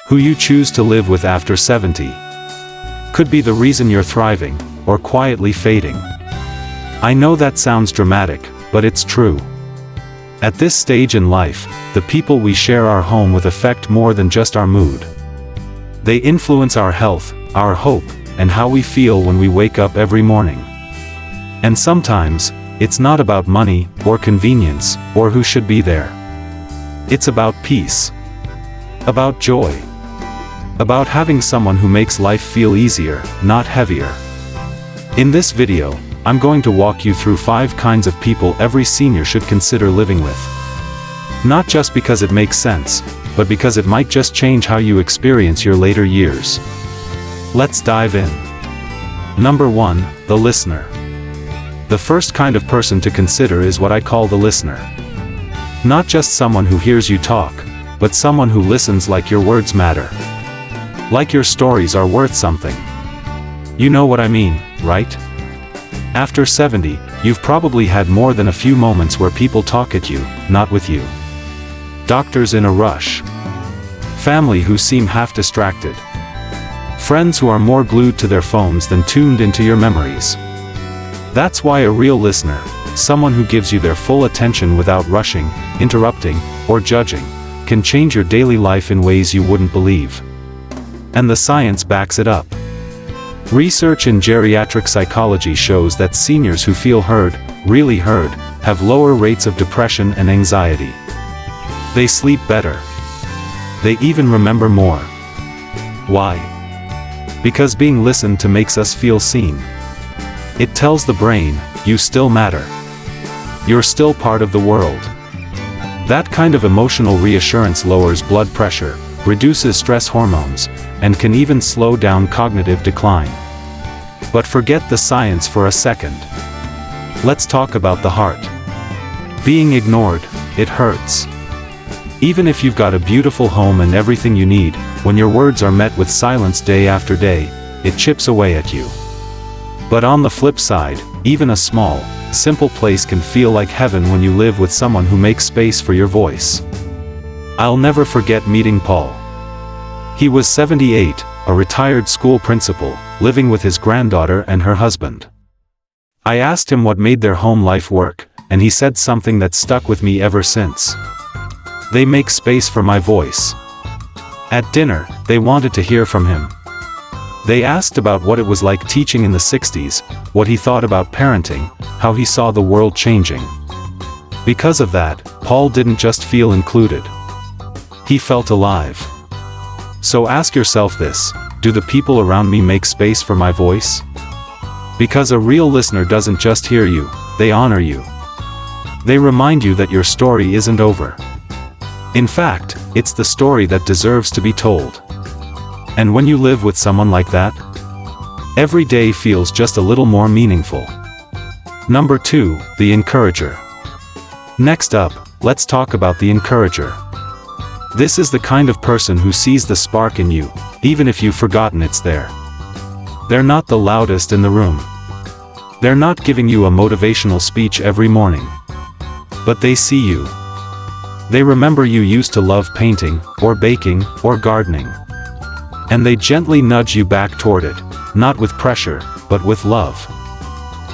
Who you choose to live with after 70 could be the reason you're thriving, or quietly fading. I know that sounds dramatic, but it's true. At this stage in life, the people we share our home with affect more than just our mood. They influence our health, our hope, and how we feel when we wake up every morning. And sometimes, it's not about money, or convenience, or who should be there. It's about peace. About joy. About having someone who makes life feel easier, not heavier. In this video, I'm going to walk you through 5 kinds of people every senior should consider living with. Not just because it makes sense, but because it might just change how you experience your later years. Let's dive in. Number 1, the listener. The first kind of person to consider is what I call the listener. Not just someone who hears you talk, but someone who listens like your words matter. Like your stories are worth something. You know what I mean, right? After 70, you've probably had more than a few moments where people talk at you, not with you. Doctors in a rush. Family who seem half distracted. Friends who are more glued to their phones than tuned into your memories. That's why a real listener, someone who gives you their full attention without rushing, interrupting, or judging, can change your daily life in ways you wouldn't believe. And the science backs it up. Research in geriatric psychology shows that seniors who feel heard, really heard, have lower rates of depression and anxiety. They sleep better. They even remember more. Why? Because being listened to makes us feel seen. It tells the brain, you still matter. You're still part of the world. That kind of emotional reassurance lowers blood pressure, reduces stress hormones, and can even slow down cognitive decline. But forget the science for a second. Let's talk about the heart. Being ignored, it hurts. Even if you've got a beautiful home and everything you need, when your words are met with silence day after day, it chips away at you. But on the flip side, even a small, simple place can feel like heaven when you live with someone who makes space for your voice. I'll never forget meeting Paul. He was 78, a retired school principal, living with his granddaughter and her husband. I asked him what made their home life work, and he said something that stuck with me ever since. They make space for my voice. At dinner, they wanted to hear from him. They asked about what it was like teaching in the 60s, what he thought about parenting, how he saw the world changing. Because of that, Paul didn't just feel included. He felt alive. So ask yourself this, do the people around me make space for my voice? Because a real listener doesn't just hear you, they honor you. They remind you that your story isn't over. In fact, it's the story that deserves to be told. And when you live with someone like that, every day feels just a little more meaningful. Number 2, the encourager. Next up, let's talk about the encourager. This is the kind of person who sees the spark in you, even if you've forgotten it's there. They're not the loudest in the room. They're not giving you a motivational speech every morning. But they see you. They remember you used to love painting, or baking, or gardening. And they gently nudge you back toward it, not with pressure, but with love.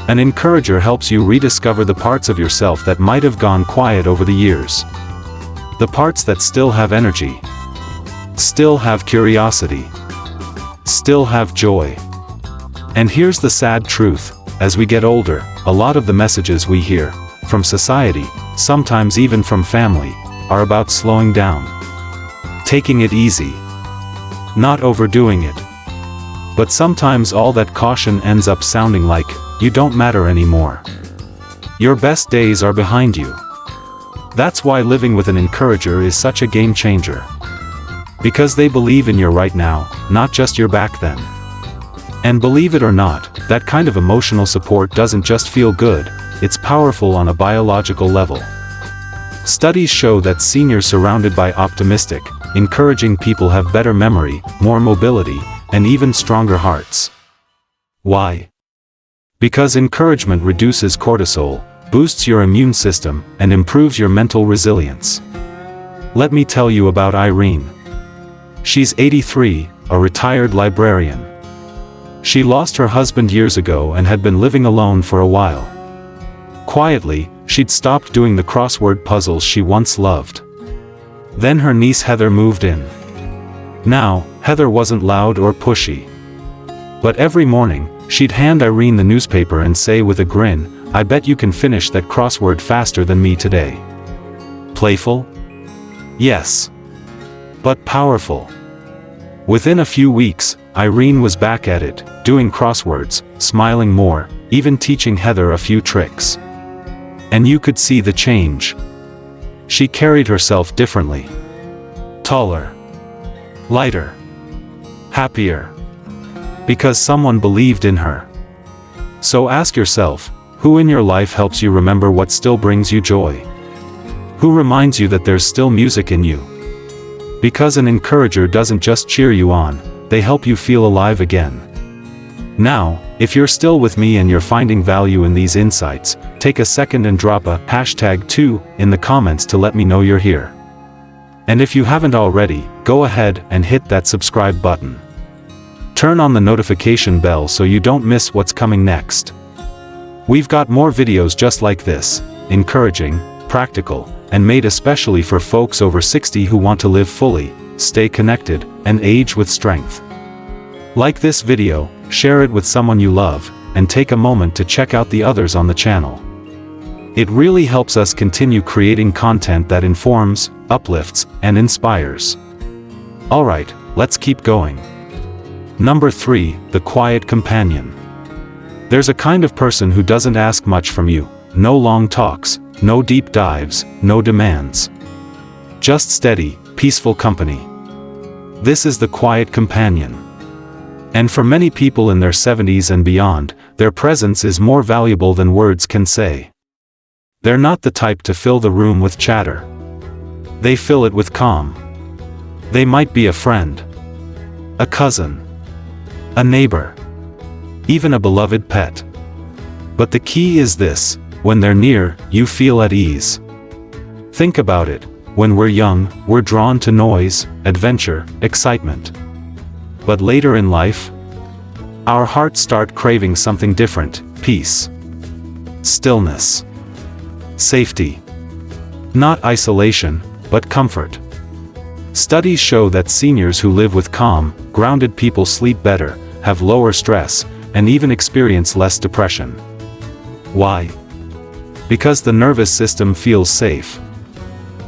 An encourager helps you rediscover the parts of yourself that might have gone quiet over the years. The parts that still have energy. Still have curiosity. Still have joy. And here's the sad truth, as we get older, a lot of the messages we hear, from society, sometimes even from family, are about slowing down. Taking it easy. Not overdoing it. But sometimes all that caution ends up sounding like, you don't matter anymore. Your best days are behind you. That's why living with an encourager is such a game changer. Because they believe in your right now, not just your back then. And believe it or not, that kind of emotional support doesn't just feel good, it's powerful on a biological level. Studies show that seniors surrounded by optimistic, encouraging people have better memory, more mobility, and even stronger hearts. Why? Because encouragement reduces cortisol, boosts your immune system, and improves your mental resilience. Let me tell you about Irene. She's 83, a retired librarian. She lost her husband years ago and had been living alone for a while. Quietly, she'd stopped doing the crossword puzzles she once loved. Then her niece Heather moved in. Now, Heather wasn't loud or pushy. But every morning, she'd hand Irene the newspaper and say with a grin, "I bet you can finish that crossword faster than me today." Playful? Yes. But powerful. Within a few weeks, Irene was back at it, doing crosswords, smiling more, even teaching Heather a few tricks. And you could see the change. She carried herself differently. Taller. Lighter. Happier. Because someone believed in her. So ask yourself, who in your life helps you remember what still brings you joy? Who reminds you that there's still music in you? Because an encourager doesn't just cheer you on, they help you feel alive again. Now, if you're still with me and you're finding value in these insights, take a second and drop a #2 in the comments to let me know you're here. And if you haven't already, go ahead and hit that subscribe button. Turn on the notification bell so you don't miss what's coming next. We've got more videos just like this, encouraging, practical, and made especially for folks over 60 who want to live fully, stay connected, and age with strength. Like this video, share it with someone you love, and take a moment to check out the others on the channel. It really helps us continue creating content that informs, uplifts, and inspires. Alright, let's keep going. Number 3, the quiet companion. There's a kind of person who doesn't ask much from you, no long talks, no deep dives, no demands. Just steady, peaceful company. This is the quiet companion. And for many people in their 70s and beyond, their presence is more valuable than words can say. They're not the type to fill the room with chatter. They fill it with calm. They might be a friend, a cousin, a neighbor, even a beloved pet. But the key is this: when they're near, you feel at ease. Think about it. When we're young, we're drawn to noise, adventure, excitement. But later in life, our hearts start craving something different: peace, stillness, safety. Not isolation, but comfort. Studies show that seniors who live with calm, grounded people sleep better, have lower stress, and even experience less depression. Why? Because the nervous system feels safe.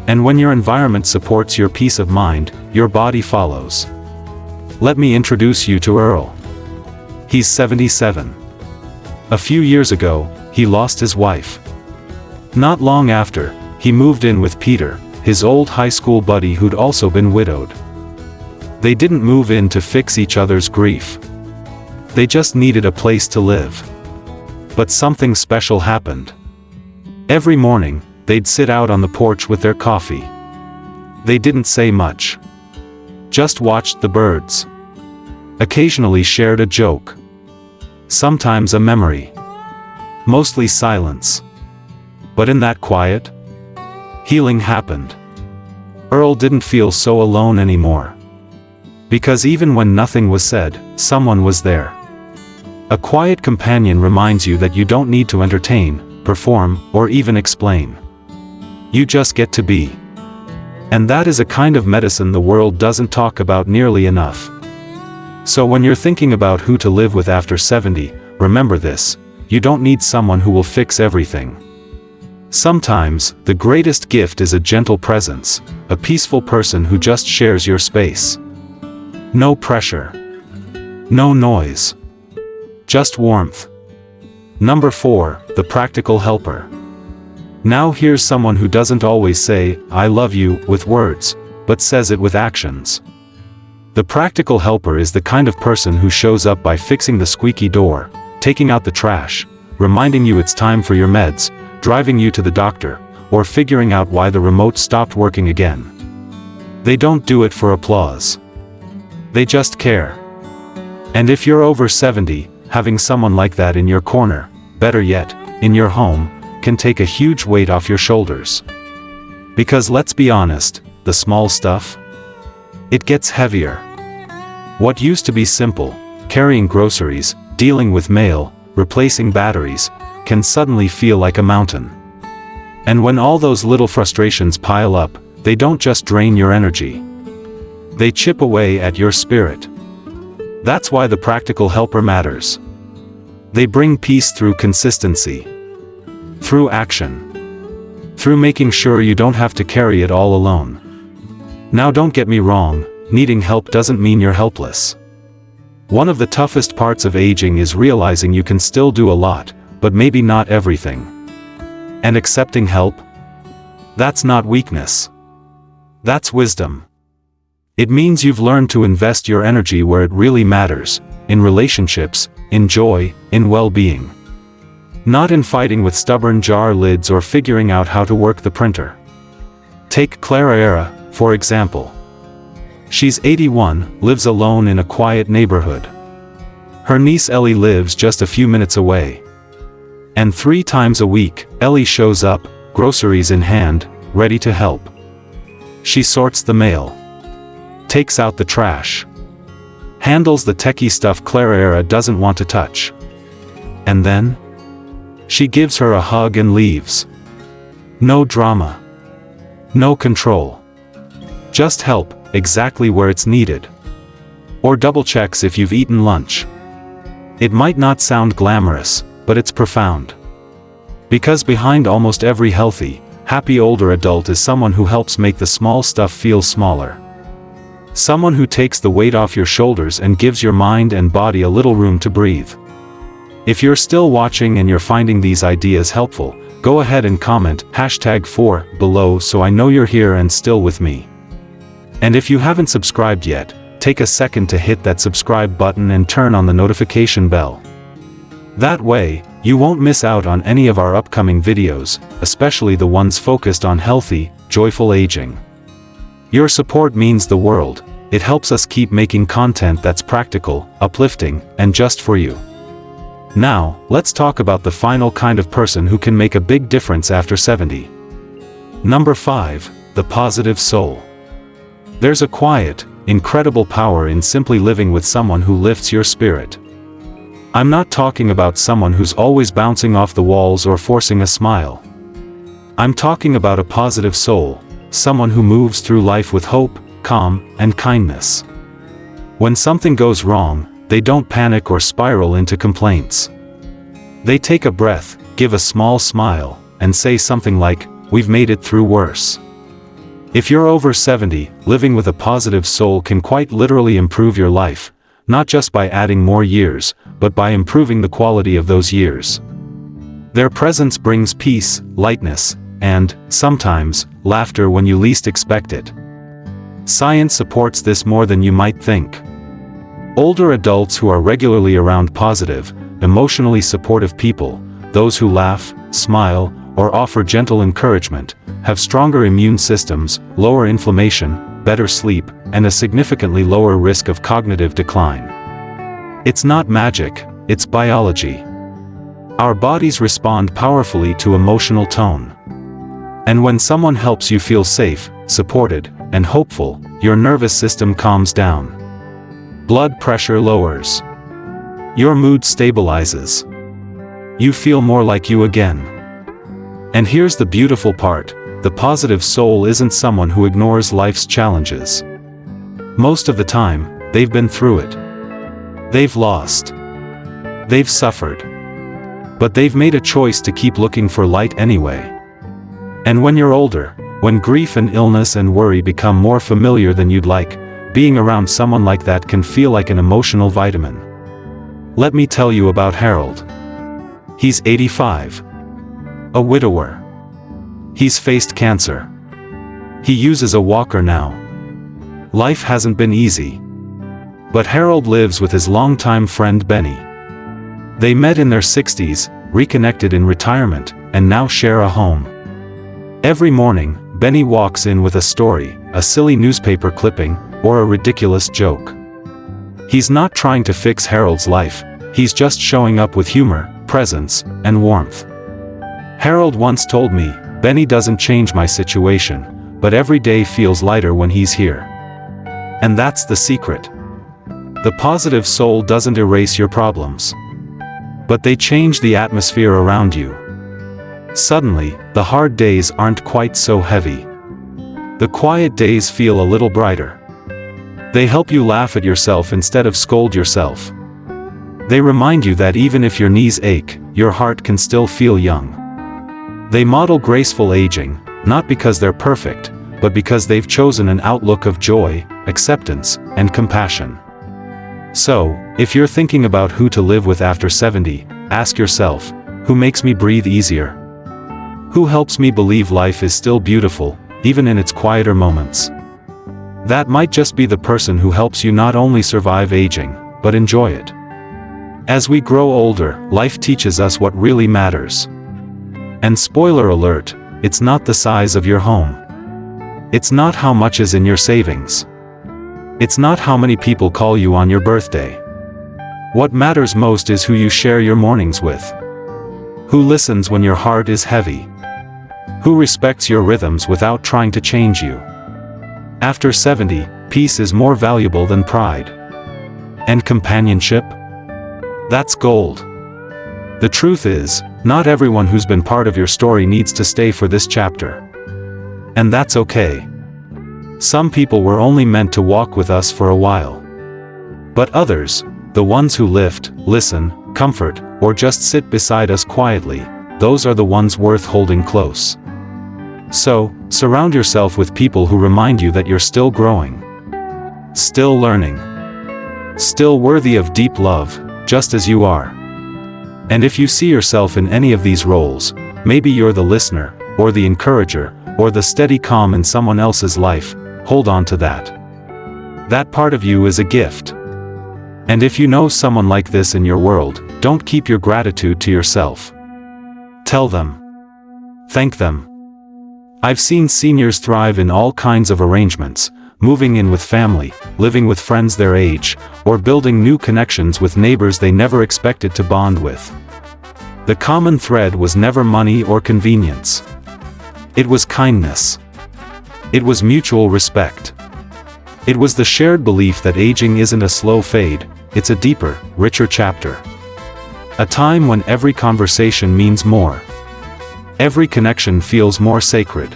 And when your environment supports your peace of mind, your body follows. Let me introduce you to Earl. He's 77. A few years ago, he lost his wife. Not long after, he moved in with Peter, his old high school buddy who'd also been widowed. They didn't move in to fix each other's grief. They just needed a place to live. But something special happened. Every morning, they'd sit out on the porch with their coffee. They didn't say much. Just watched the birds. Occasionally shared a joke. Sometimes a memory. Mostly silence. But in that quiet, healing happened. Earl didn't feel so alone anymore. Because even when nothing was said, someone was there. A quiet companion reminds you that you don't need to entertain, perform, or even explain. You just get to be. And that is a kind of medicine the world doesn't talk about nearly enough. So when you're thinking about who to live with after 70, remember this: you don't need someone who will fix everything. Sometimes, the greatest gift is a gentle presence, a peaceful person who just shares your space. No pressure. No noise. Just warmth. Number 4, the practical helper. Now here's someone who doesn't always say, "I love you," with words, but says it with actions. The practical helper is the kind of person who shows up by fixing the squeaky door, taking out the trash, reminding you it's time for your meds, driving you to the doctor, or figuring out why the remote stopped working again. They don't do it for applause. They just care. And if you're over 70, having someone like that in your corner, better yet, in your home, can take a huge weight off your shoulders. Because let's be honest, the small stuff, It gets heavier. What used to be simple, carrying groceries, dealing with mail, replacing batteries, can suddenly feel like a mountain. And when all those little frustrations pile up, they don't just drain your energy. They chip away at your spirit. That's why the practical helper matters. They bring peace through consistency, through action, through making sure you don't have to carry it all alone. Now don't get me wrong, needing help doesn't mean you're helpless. One of the toughest parts of aging is realizing you can still do a lot, but maybe not everything. And accepting help? That's not weakness. That's wisdom. It means you've learned to invest your energy where it really matters, in relationships, in joy, in well-being. Not in fighting with stubborn jar lids or figuring out how to work the printer. Take Clara Era, for example. She's 81, lives alone in a quiet neighborhood. Her niece Ellie lives just a few minutes away. And 3 times a week, Ellie shows up, groceries in hand, ready to help. She sorts the mail, takes out the trash, handles the techie stuff Clara Era doesn't want to touch. And then, she gives her a hug and leaves. No drama. No control. Just help, exactly where it's needed. Or double checks if you've eaten lunch. It might not sound glamorous, but it's profound. Because behind almost every healthy, happy older adult is someone who helps make the small stuff feel smaller. Someone who takes the weight off your shoulders and gives your mind and body a little room to breathe. If you're still watching and you're finding these ideas helpful, go ahead and comment #4 below so I know you're here and still with me. And if you haven't subscribed yet, take a second to hit that subscribe button and turn on the notification bell. That way, you won't miss out on any of our upcoming videos, especially the ones focused on healthy, joyful aging. Your support means the world. It helps us keep making content that's practical, uplifting, and just for you. Now, let's talk about the final kind of person who can make a big difference after 70. Number 5, the positive soul. There's a quiet, incredible power in simply living with someone who lifts your spirit. I'm not talking about someone who's always bouncing off the walls or forcing a smile. I'm talking about a positive soul, someone who moves through life with hope, calm, and kindness. When something goes wrong, they don't panic or spiral into complaints. They take a breath, give a small smile, and say something like, "We've made it through worse." If you're over 70, living with a positive soul can quite literally improve your life, not just by adding more years, but by improving the quality of those years. Their presence brings peace, lightness, and, sometimes, laughter when you least expect it. Science supports this more than you might think. Older adults who are regularly around positive, emotionally supportive people, those who laugh, smile, or offer gentle encouragement, have stronger immune systems, lower inflammation, better sleep, and a significantly lower risk of cognitive decline. It's not magic, it's biology. Our bodies respond powerfully to emotional tone. And when someone helps you feel safe, supported, and hopeful, your nervous system calms down. Blood pressure lowers. Your mood stabilizes. You feel more like you again. And here's the beautiful part, the positive soul isn't someone who ignores life's challenges. Most of the time, they've been through it. They've lost. They've suffered. But they've made a choice to keep looking for light anyway. And when you're older, when grief and illness and worry become more familiar than you'd like, being around someone like that can feel like an emotional vitamin. Let me tell you about Harold. He's 85. A widower. He's faced cancer. He uses a walker now. Life hasn't been easy. But Harold lives with his longtime friend Benny. They met in their 60s, reconnected in retirement, and now share a home. Every morning, Benny walks in with a story, a silly newspaper clipping, or a ridiculous joke. He's not trying to fix Harold's life, he's just showing up with humor, presence, and warmth. Harold once told me, "Benny doesn't change my situation, but every day feels lighter when he's here." And that's the secret. The positive soul doesn't erase your problems, but they change the atmosphere around you. Suddenly, the hard days aren't quite so heavy. The quiet days feel a little brighter. They help you laugh at yourself instead of scold yourself. They remind you that even if your knees ache, your heart can still feel young. They model graceful aging, not because they're perfect, but because they've chosen an outlook of joy, acceptance, and compassion. So, if you're thinking about who to live with after 70, ask yourself, who makes me breathe easier? Who helps me believe life is still beautiful, even in its quieter moments? That might just be the person who helps you not only survive aging, but enjoy it. As we grow older, life teaches us what really matters. And spoiler alert, it's not the size of your home. It's not how much is in your savings. It's not how many people call you on your birthday. What matters most is who you share your mornings with. Who listens when your heart is heavy. Who respects your rhythms without trying to change you. After 70, peace is more valuable than pride. And companionship? That's gold. The truth is, not everyone who's been part of your story needs to stay for this chapter. And that's okay. Some people were only meant to walk with us for a while. But others, the ones who lift, listen, comfort, or just sit beside us quietly, those are the ones worth holding close. So, surround yourself with people who remind you that you're still growing. Still learning. Still worthy of deep love, just as you are. And if you see yourself in any of these roles, maybe you're the listener, or the encourager, or the steady calm in someone else's life, hold on to that. That part of you is a gift. And if you know someone like this in your world, don't keep your gratitude to yourself. Tell them. Thank them. I've seen seniors thrive in all kinds of arrangements, moving in with family, living with friends their age, or building new connections with neighbors they never expected to bond with. The common thread was never money or convenience. It was kindness. It was mutual respect. It was the shared belief that aging isn't a slow fade, it's a deeper, richer chapter. A time when every conversation means more. Every connection feels more sacred.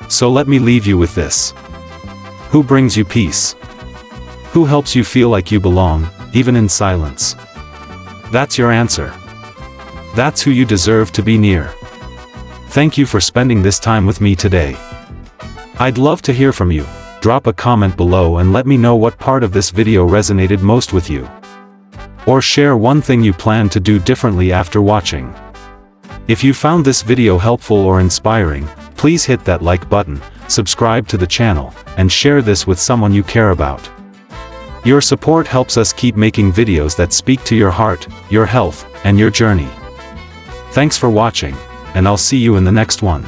So let me leave you with this. Who brings you peace? Who helps you feel like you belong, even in silence? That's your answer. That's who you deserve to be near. Thank you for spending this time with me today. I'd love to hear from you. Drop a comment below and let me know what part of this video resonated most with you. Or share one thing you plan to do differently after watching. If you found this video helpful or inspiring, please hit that like button, subscribe to the channel, and share this with someone you care about. Your support helps us keep making videos that speak to your heart, your health, and your journey. Thanks for watching, and I'll see you in the next one.